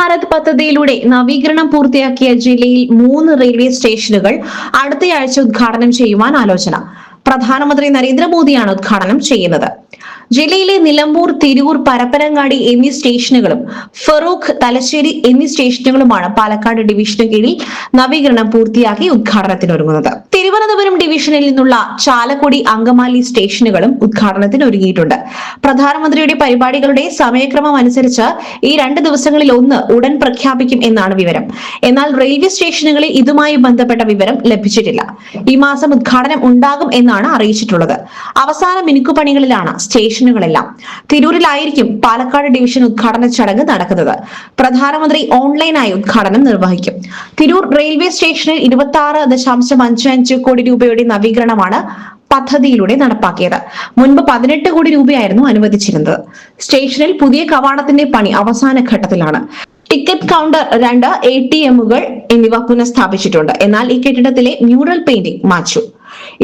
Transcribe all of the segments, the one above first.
ഭാരത് പദ്ധതിയിലൂടെ നവീകരണം പൂർത്തിയാക്കിയ ജില്ലയിൽ 3 റെയിൽവേ സ്റ്റേഷനുകൾ അടുത്തയാഴ്ച ഉദ്ഘാടനം ചെയ്യുവാൻ ആലോചന. പ്രധാനമന്ത്രി നരേന്ദ്രമോദിയാണ് ഉദ്ഘാടനം ചെയ്യുന്നത്. ജില്ലയിലെ നിലമ്പൂർ, തിരൂർ, പരപ്പനങ്ങാടി എന്നീ സ്റ്റേഷനുകളും ഫറൂഖ്, തലശ്ശേരി എന്നീ സ്റ്റേഷനുകളുമാണ് പാലക്കാട് ഡിവിഷന് കീഴിൽ നവീകരണം പൂർത്തിയാക്കി ഉദ്ഘാടനത്തിനൊരുങ്ങുന്നത്. തിരുവനന്തപുരം ഡിവിഷനിൽ നിന്നുള്ള ചാലക്കുടി, അങ്കമാലി സ്റ്റേഷനുകളും ഉദ്ഘാടനത്തിന് ഒരുങ്ങിയിട്ടുണ്ട്. പ്രധാനമന്ത്രിയുടെ പരിപാടികളുടെ സമയക്രമം അനുസരിച്ച് ഈ 2 ദിവസങ്ങളിൽ ഒന്ന് ഉടൻ പ്രഖ്യാപിക്കും എന്നാണ് വിവരം. എന്നാൽ റെയിൽവേ സ്റ്റേഷനുകളിൽ ഇതുമായി ബന്ധപ്പെട്ട വിവരം ലഭിച്ചിട്ടില്ല. ഈ മാസം ഉദ്ഘാടനം ഉണ്ടാകും എന്നാണ് അറിയിച്ചിട്ടുള്ളത്. അവസാന മിനുക്കുപണികളിലാണ് സ്റ്റേഷനുകളെല്ലാം. തിരൂരിലായിരിക്കും പാലക്കാട് ഡിവിഷൻ ഉദ്ഘാടന ചടങ്ങ് നടക്കുന്നത്. പ്രധാനമന്ത്രി ഓൺലൈനായി ഉദ്ഘാടനം നിർവഹിക്കും. തിരൂർ റെയിൽവേ സ്റ്റേഷനിൽ 26.55 കോടി രൂപയുടെ നവീകരണമാണ് പദ്ധതിയിലൂടെ നടപ്പാക്കിയത്. മുൻപ് 18 കോടി രൂപയായിരുന്നു അനുവദിച്ചിരുന്നത്. സ്റ്റേഷനിൽ പുതിയ കവാടത്തിന്റെ പണി അവസാന ഘട്ടത്തിലാണ്. ടിക്കറ്റ് കൗണ്ടർ, 2 ATMകൾ എന്നിവ പുനഃസ്ഥാപിച്ചിട്ടുണ്ട്. എന്നാൽ ഈ കെട്ടിടത്തിലെ മ്യൂറൽ പെയിന്റിംഗ് മാച്ചു.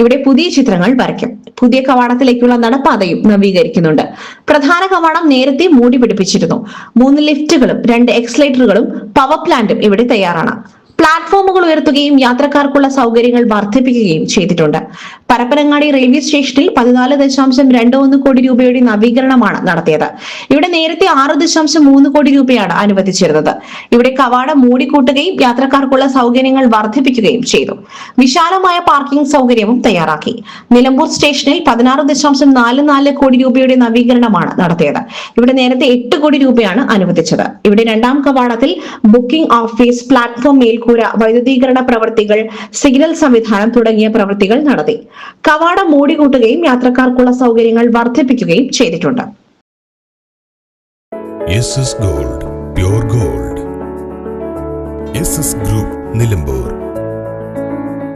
ഇവിടെ പുതിയ ചിത്രങ്ങൾ വരയ്ക്കും. പുതിയ കവാടത്തിലേക്കുള്ള നടപ്പാതയും നവീകരിക്കുന്നുണ്ട്. പ്രധാന കവാടം നേരത്തെ മൂടി പിടിപ്പിച്ചിരുന്നു. 3 ലിഫ്റ്റുകളും 2 എക്സലേറ്ററുകളും പവർ പ്ലാന്റും ഇവിടെ തയ്യാറാണ്. പ്ലാറ്റ്ഫോമുകൾ ഉയർത്തുകയും യാത്രക്കാർക്കുള്ള സൗകര്യങ്ങൾ വർദ്ധിപ്പിക്കുകയും ചെയ്തിട്ടുണ്ട്. പരപ്പനങ്ങാടി റെയിൽവേ സ്റ്റേഷനിൽ 14.21 കോടി രൂപയുടെ നവീകരണമാണ് നടത്തിയത്. ഇവിടെ നേരത്തെ 6.3 കോടി രൂപയാണ് അനുവദിച്ചിരുന്നത്. ഇവിടെ കവാടം മൂടിക്കൂട്ടുകയും യാത്രക്കാർക്കുള്ള സൗകര്യങ്ങൾ വർദ്ധിപ്പിക്കുകയും ചെയ്തു. വിശാലമായ പാർക്കിംഗ് സൗകര്യവും തയ്യാറാക്കി. നിലമ്പൂർ സ്റ്റേഷനിൽ 16.44 കോടി രൂപയുടെ നവീകരണമാണ് നടത്തിയത്. ഇവിടെ നേരത്തെ 8 കോടി രൂപയാണ് അനുവദിച്ചത്. ഇവിടെ 2ാം കവാടത്തിൽ ബുക്കിംഗ് ഓഫീസ്, പ്ലാറ്റ്ഫോം മേൽക്കൂര, വൈദ്യുതീകരണ പ്രവൃത്തികൾ, സിഗ്നൽ സംവിധാനം തുടങ്ങിയ പ്രവൃത്തികൾ നടത്തി. കവാടം മൂടിക്കൂട്ടുകയും യാത്രക്കാർക്കുള്ള സൗകര്യങ്ങൾ വർദ്ധിപ്പിക്കുകയും ചെയ്തിട്ടുണ്ട്. Gold, pure gold. Group Nilambur.